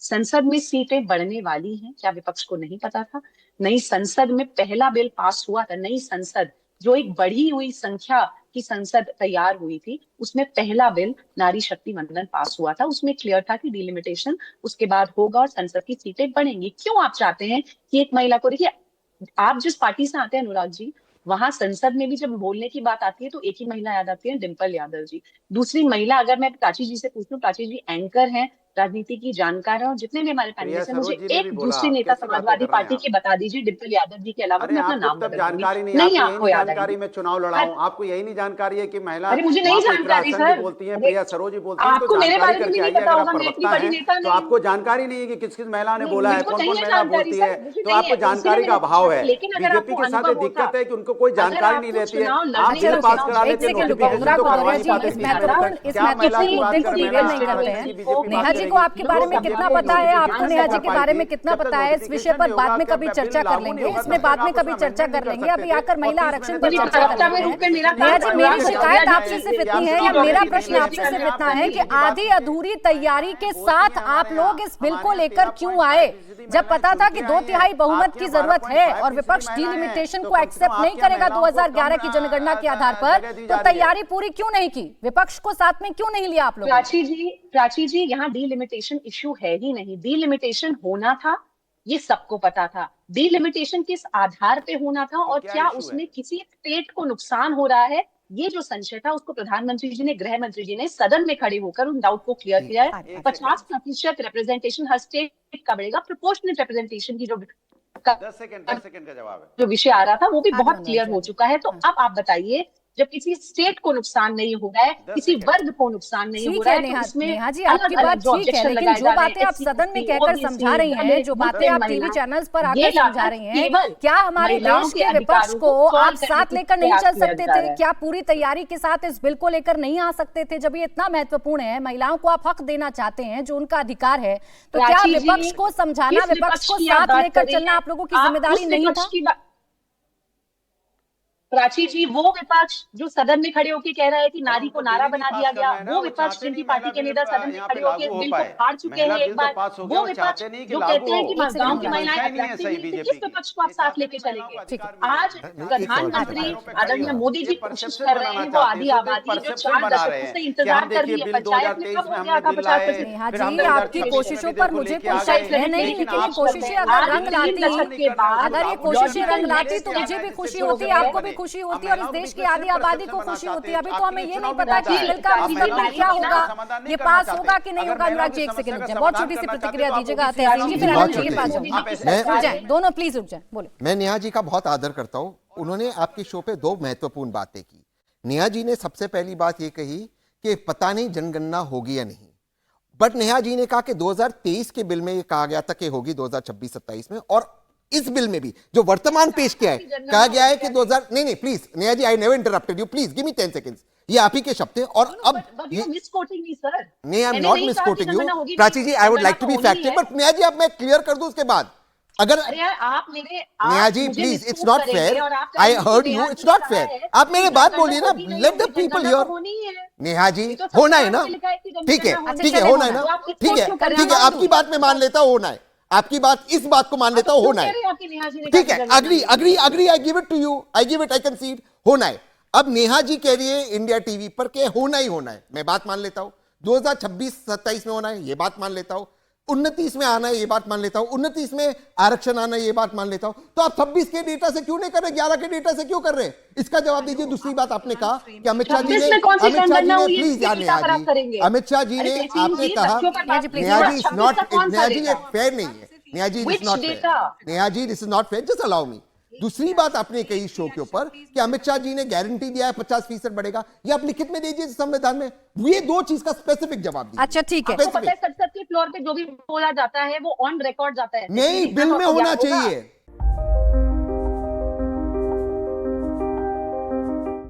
संसद में सीटें बढ़ने वाली हैं, क्या विपक्ष को नहीं पता था? नई संसद में पहला बिल पास हुआ था। नई संसद, जो एक बढ़ी हुई संख्या की संसद तैयार हुई थी, उसमें पहला बिल नारी शक्ति वंदन पास हुआ था। उसमें क्लियर था कि डिलिमिटेशन उसके बाद होगा और संसद की सीटें बढ़ेंगी। क्यों आप चाहते हैं कि एक महिला को, देखिए आप जिस पार्टी से आते हैं अनुराग जी, वहां संसद में भी जब बोलने की बात आती है तो एक ही महिला याद आती है, डिम्पल यादव जी। दूसरी महिला, अगर मैं प्राची जी से पूछूं, प्राची जी एंकर हैं, राजनीति की जानकार है, और जितने भी हमारे प्रिया पैनलिस्ट हैं, मुझे सरोज जी ने भी एक बोला, दूसरी नेता कैसी बातें समाजवादी कर रहे हैं पार्टी आप? की बता दीजिए डिम्पल यादव जी के अलावा, अरे मैं अपना आपको नाम तब बदल दूंगी। जानकारी नहीं, नहीं आपको यही आपको नहीं याद जानकारी आएंगी। मैं चुनाव लड़ा हूं, आपको यही नहीं जानकारी है कि महिला अरे मुझे नहीं वहां पे जानकारी इंदिरा जी सर। बोलती हैं, अरे प्रिया सरोज जी बोलती हैं, तो आपको मेरे जानकारी बारे में भी करके नहीं आइए। पता अगर आप होगा, मैं इतनी प्रवक्ता बड़ी हैं नेता तो नहीं हूँ। आपको जानकारी नहीं है कि किस किस महिला ने बोला है, मुझको कौन नहीं कौन है महिला जानकारी बोलती है, सर, मुझे तो नहीं आपको है, तो इसीलिए जानकारी का मैंने अभाव पूछा था। है। लेकिन अगर बीजेपी आपको के साथ ये अनुभव होता, दिक्कत है कि उनको कोई अगर जानकारी नहीं आपको रहती है। चुनाव आप लड़ने बिल का पास चुनाव करा जीतने एक लेते, का सेकंड रुको, अनुभव नोटिफिकेशन अनुराग तो होता, करवा भदौरिया नहीं जी, पाते इस स्पीकर पर, क्या महत्वपूर्ण महिला की किसी बात मुद्दे को कर, महिला डिरेल नहीं राष्ट्रीय करते अध्यक्ष हैं। की बीजेपी बात नेहा जी को करेगी आपके बारे में तो कितना बीजेपी पता है, आपको नोटिफिकेशन नेहा नहीं जी कर के बारे में पाएगी कितना जब तक पता है, इस विषय नोटिफिकेशन पर नहीं बाद होगा। में कभी बिल चर्चा कर लागू नहीं लेंगे, होगा, इसमें तब बाद तक में आप कभी उसमें चर्चा अमेंडमेंट कर नहीं कर लेंगे। अभी सकते थे आकर महिला और 30 आरक्षण महीने पर तक मेरी आप चर्चा कर प्रवक्ता काम में लेते रूप हैं। में मेरा नेहा काम जी, अनुराग मेरी भदौरिया शिकायत जी आपसे से सिर्फ है। इतनी है, आपसे या बात मेरा की प्रश्न नहीं आपसे लेती सिर्फ है, इतना आप है कि की आधी बात अधूरी तैयारी के बोलती साथ हैं आप हमारे लोग यहाँ, इस बिल को हमारे यहाँ लेकर क्यों आए, 13.5% जब पता था कि महिलाएं 2/3 बहुमत आपके की यहाँ जरूरत है 12.5% और विपक्ष महिलाएं हैं, डिलिमिटेशन तो को कम से कम एक्सेप्ट नहीं आपके यहाँ करेगा महिलाओं को 2011 की जनगणना के आधार पर, जगह दी तो जा रही है। तैयारी पूरी क्यों नहीं की? विपक्ष को साथ में क्यों नहीं लिया आप लोगों ने? प्राची जी, यहाँ डीलिमिटेशन इश्यू है ही नहीं। डीलिमिटेशन होना था, ये सबको पता था। डीलिमिटेशन किस आधार पे होना था तो और क्या क्या इशू है? उसमें किसी स्टेट को नुकसान हो रहा है, ये जो संशय था, उसको प्रधानमंत्री जी ने, गृह मंत्री जी ने सदन में खड़े होकर उन डाउट को क्लियर किया है। एक 50% रिप्रेजेंटेशन हर स्टेट का बढ़ेगा। प्रोपोर्शनल रिप्रेजेंटेशन की जो 10 सेकंड का जवाब है। जो विषय आ रहा था वो भी आगे बहुत अनुराग क्लियर जी, हो आगे। चुका है। तो हाँ। अब आप बताइए, जब किसी स्टेट को नुकसान नहीं हो रहा है, 10 किसी सेकंड वर्ग को नुकसान नहीं हो ठीक रहा है है, तो नेहा, उसमें नेहा जी अलग आपकी अलग बात जो ठीक है, ऑब्जेक्शन लेकिन लगाए जो जा रहे बातें हैं, आप सदन में SC, कहकर OBC, समझा रही हैं, दलित, जो बातें मुस्लिम आप टीवी महिलाएं, चैनल्स पर ये आकर समझा लाकर रही हैं, केवल क्या हमारे महिलाओं देश के के विपक्ष अधिकारों को को आप solve साथ करने लेकर की नहीं प्रयास चल किया सकते जा थे? रहा है। क्या पूरी तैयारी के साथ इस बिल को लेकर नहीं आ सकते थे? जब ये इतना महत्वपूर्ण है, महिलाओं को आप हक देना चाहते हैं, जो उनका अधिकार है, तो क्या प्राची जी, विपक्ष को समझाना, किस विपक्ष को की आप साथ बात लेकर कर रही चलना हैं? आप लोगों की आप जिम्मेदारी उस नहीं विपक्ष था? की प्राची जी, वो विपक्ष जो सदन में खड़े होकर कह रहा है कि और नारी को उनको नारा बिल ही नहीं बना पास दिया करना गया, है ना, वो वो विपक्ष चाहते जिनकी नहीं पार्टी महिला के बिल नेता सदन में यहाँ पे खड़े होकर लागू हो बिल को पाए। फाड़ चुके महिला हैं एक बिल तो बार, पास हो गया, वो वो विपक्ष चाहते नहीं कि जो लागू कहते हो। हैं कि एक सेकंड गांव की अनुराग, महिलाएं मंशा ही नहीं है अट्रैक्टिव सही नहीं, तो किस बीजेपी की। विपक्ष को आप ये साथ चाहते लेके कि महिलाओं को चलेंगे? ठीक है। अधिकार मिले। आज प्रधानमंत्री आदरणीय मोदी जी कोशिश कर रहे हैं, वो आधी आबादी जो 4 दशकों से इंतजार कर रही है, पंचायत में कब हो गया था 50%? नेहा जी, आपकी कोशिशों पर मुझे कोई शक है नहीं, लेकिन ये कोशिशें अगर आज रंग 3 लाती, दशक के बाद अगर ये कोशिशें रंग लाती तो लॉजिकल मुझे भी नेक्स्ट खुशी जो होती, है, आपको भी खुशी होती और इस देश की आधी आबादी को खुशी होती। अभी तो हमें ये नहीं पता कि प्राची, बिल का प्राची, रिजल्ट प्राची, क्या होगा, समाधान नहीं ये करना पास चाहते। होगा कि नहीं अगर होगा। अनुराग महिलाओं जी, की एक सेकंड रुक समस्या जाए, का बहुत समाधान छोटी सी करना प्रतिक्रिया चाहते दीजिएगा, तो तहसीन जी, फिर बहुत आनंद जी के छोटी। पास मोदी जी जाऊंगी। की मैं- रुक जाए, दोनों प्लीज रुक जाए, बोले। मैं नेहा जी का बहुत आदर करता हूं। उन्होंने आपके शो पे 2 महत्वपूर्ण बातें की। नेहा जी ने सबसे पहली बात ये कही कि पता नहीं जनगणना होगी या नहीं, बट नेहा जी ने कहा कि 2023 के बिल में ये कहा गया था कि होगी 2026-27 में, और इस बिल में भी जो वर्तमान पेश किया है कहा गया है कि 2000 नहीं please Neha ji, I never interrupted you, please give me 10 seconds. ये आप ही के शब्द थे। और अब नहीं, I am not misquoting you Prachi ji, I would like to be fact checked, but Neha ji अब मैं क्लियर कर दूं उसके बाद। अगर Neha ji please, it's not fair, I heard you, it's not fair. आप मेरे बात बोलिए ना, let the people here. Neha ji, होना है ना, ठीक है, ठीक है, होना है ना, ठीक है, ठीक है, आपकी बात मैं मान लेता हूं, होना है आपकी बात, इस बात को मान लेता हूं, होना है, ठीक है, agree agree agree, I give it to you, I give it, I concede, होना है। अब नेहा जी कह रही है इंडिया टीवी पर कि होना ही होना है, मैं बात मान लेता हूं। 2026-27 में होना है, ये बात मान लेता हूं। 29 में आना है, ये बात मान लेता हूं। 29 में आरक्षण आना है, ये बात मान लेता हूं। तो आप 26 के डेटा से क्यों नहीं कर रहे, 11 के डेटा से क्यों कर रहे हैं? इसका जवाब दीजिए। दूसरी बात आपने कहा कि अमित शाह जी ने, प्लीज यार नेहा जी, अमित शाह जी ने आपने कहा, नेहा जी इज नॉट, नेहा जी ये फेयर नहीं है, Neha ji this is not fair, Neha ji this is not fair, just allow me. दूसरी बात आपने कही शो के ऊपर कि अमित शाह जी ने गारंटी दिया है 50% बढ़ेगा, ये आप लिखित में दीजिए संविधान में, ये 2 चीज का स्पेसिफिक जवाब दीजिए। अच्छा ठीक है, आपको पता है संसद के फ्लोर पे जो भी बोला जाता है वो ऑन रिकॉर्ड जाता है, नहीं, बिल में होना चाहिए,